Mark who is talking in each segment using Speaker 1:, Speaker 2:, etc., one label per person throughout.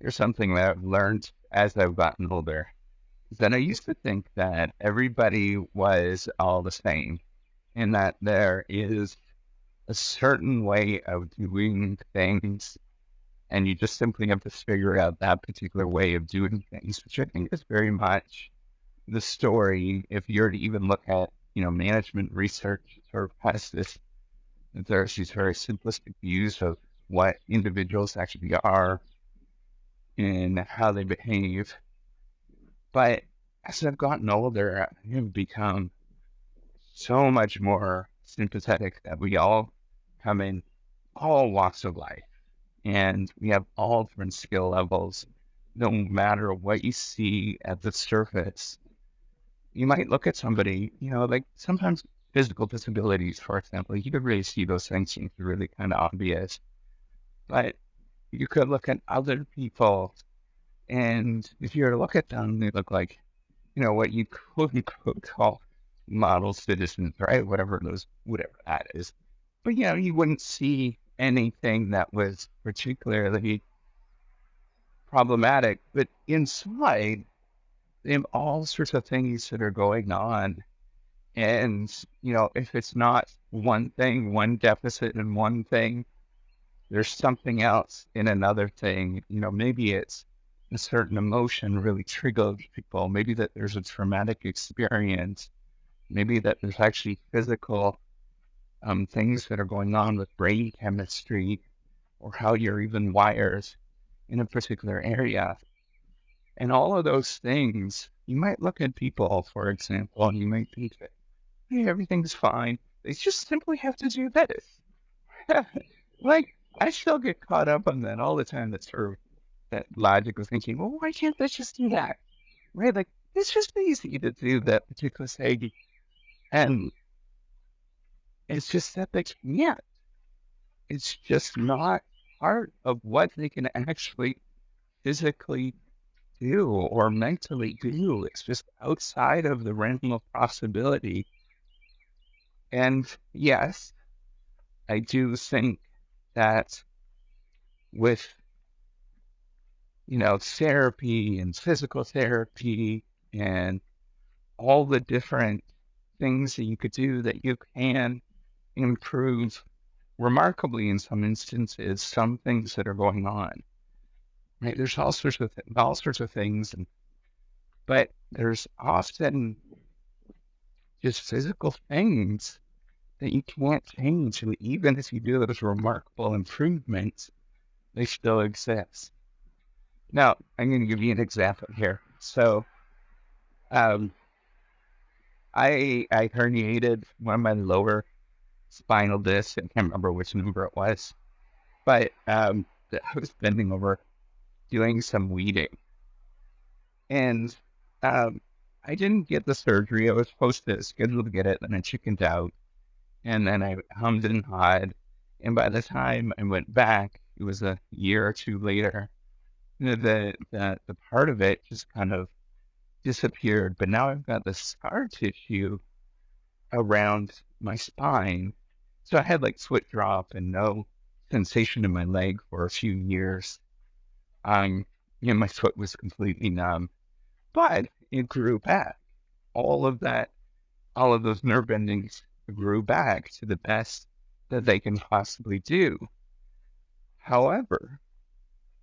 Speaker 1: Here's something that I've learned as I've gotten older is that I used to think that everybody was all the same and that there is a certain way of doing things, and you just simply have to figure out that particular way of doing things, which I think is very much the story. If you're to even look at, management research, it sort of has this, there's these very simplistic views of what individuals actually are and how they behave. But as I've gotten older, I've become so much more sympathetic that we all come in all walks of life and we have all different skill levels. No matter what you see at the surface, you might look at somebody, like sometimes physical disabilities, for example, you could really see those things seem really kind of obvious. But you could look at other people, and if you were to look at them, they look like what you quote unquote call model citizens, right? Whatever that is. But you wouldn't see anything that was particularly problematic. But inside, they have all sorts of things that are going on. And, if it's not one thing, one deficit in one thing, there's something else in another thing. Maybe it's a certain emotion really triggers people. Maybe that there's a traumatic experience. Maybe that there's actually physical things that are going on with brain chemistry or how you're even wired in a particular area. And all of those things, you might look at people, for example, and you might think that, hey, everything's fine. They just simply have to do this. Like, I still get caught up on that all the time. That sort of that logic of thinking, well, why can't they just do that? Right? Like, it's just easy to do that particular thing. And it's just that they can't. It's just not part of what they can actually physically do or mentally do. It's just outside of the realm of possibility. And yes, I do think that with, therapy and physical therapy and all the different things that you could do, that you can improve remarkably in some instances, some things that are going on. Right? There's all sorts of things, but there's often just physical things that you can't change. And even if you do those remarkable improvements, they still exist. Now, I'm going to give you an example here. So, um, I herniated one of my lower spinal discs. I can't remember which number it was, but I was bending over doing some weeding, and um, I didn't get the surgery. I was supposed to schedule to get it, and I chickened out, and then I hummed and hawed. And by the time I went back, it was a year or two later. The part of it just kind of disappeared. But now I've got the scar tissue around my spine. So I had like foot drop and no sensation in my leg for a few years. Um, my foot was completely numb, but it grew back. All of that, all of those nerve endings grew back to the best that they can possibly do. However,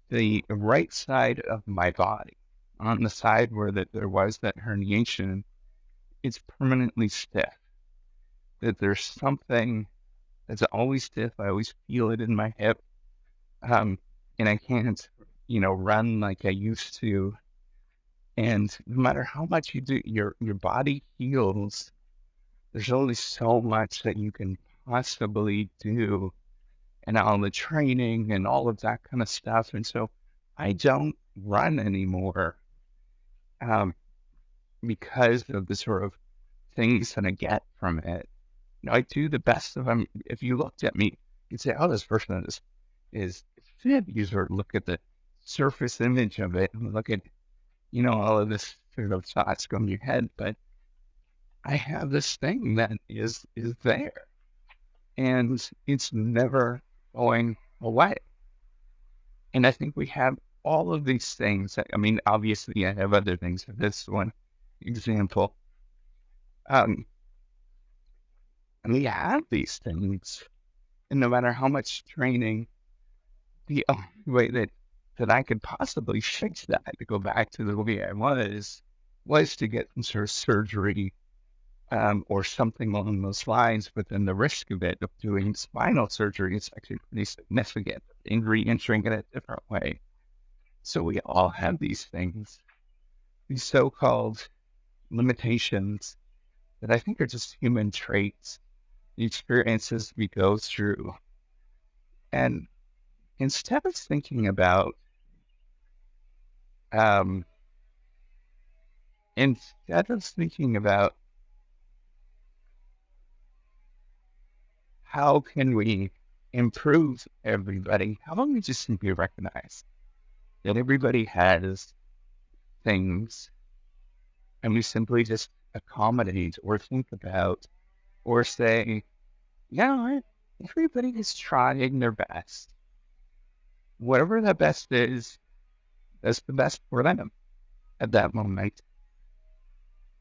Speaker 1: the right side of my body, on the side where there was that herniation, it's permanently stiff. That there's something that's always stiff. I always feel it in my hip, um, and I can't, run like I used to. And no matter how much you do, your body heals. There's only so much that you can possibly do, and all the training and all of that kind of stuff. And so I don't run anymore, um, because of the sort of things that I get from it. I do the best of them. If you looked at me, you'd say, "Oh, this person is fit." You sort of look at the surface image of it and look at, all of this sort of thoughts go in your head. But I have this thing that is there, and it's never going away. And I think we have all of these things, I mean, obviously I have other things for this one example. Um, and we have these things, and no matter how much training, the only way that I could possibly fix that to go back to the way I was to get some sort of surgery, or something along those lines. But then the risk of it, of doing spinal surgery, is actually pretty significant in re-entering it a different way. So we all have these things, these so-called limitations that I think are just human traits, the experiences we go through. And instead of thinking about, um, instead of thinking about how can we improve everybody, how about we just simply recognize that everybody has things, and we simply just accommodate or think about or say, yeah, everybody is trying their best. Whatever the best is, that's the best for them at that moment.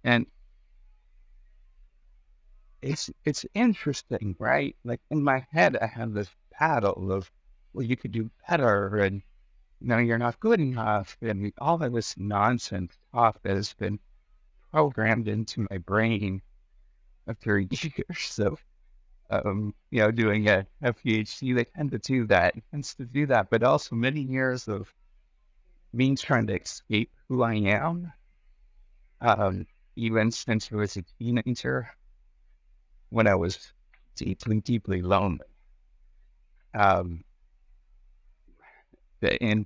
Speaker 1: And it's interesting, right? Like in my head, I have this paddle of, well, you could do better, and you're not good enough, and all of this nonsense talk that has been programmed into my brain after years of, doing a PhD. They tend to do that. It tends to do that, but also many years of me trying to escape who I am, um, even since I was a teenager, when I was deeply, deeply lonely. Um, and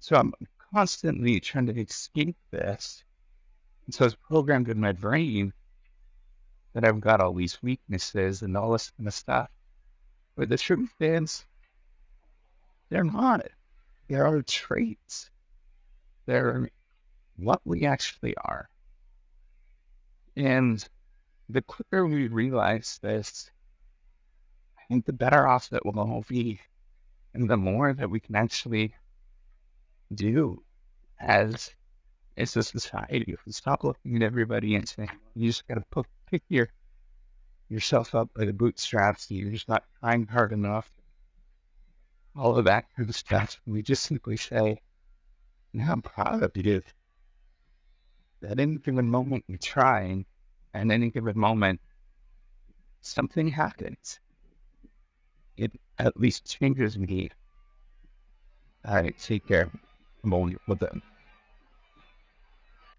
Speaker 1: so I'm constantly trying to escape this. And so it's programmed in my brain that I've got all these weaknesses and all this kind of stuff. But the truth is, they're not. They're our traits. They're what we actually are. And the quicker we realize this, I think the better off that we'll all be. And the more that we can actually do as as a society. If we stop looking at everybody and saying, you just got to pick yourself up by the bootstraps, you're just not trying hard enough, all of that kind of stuff. We just simply say, no, I'm proud of you. At any given moment you're trying, and any given moment something happens. It at least changes me. All right, take care. I'm only with them.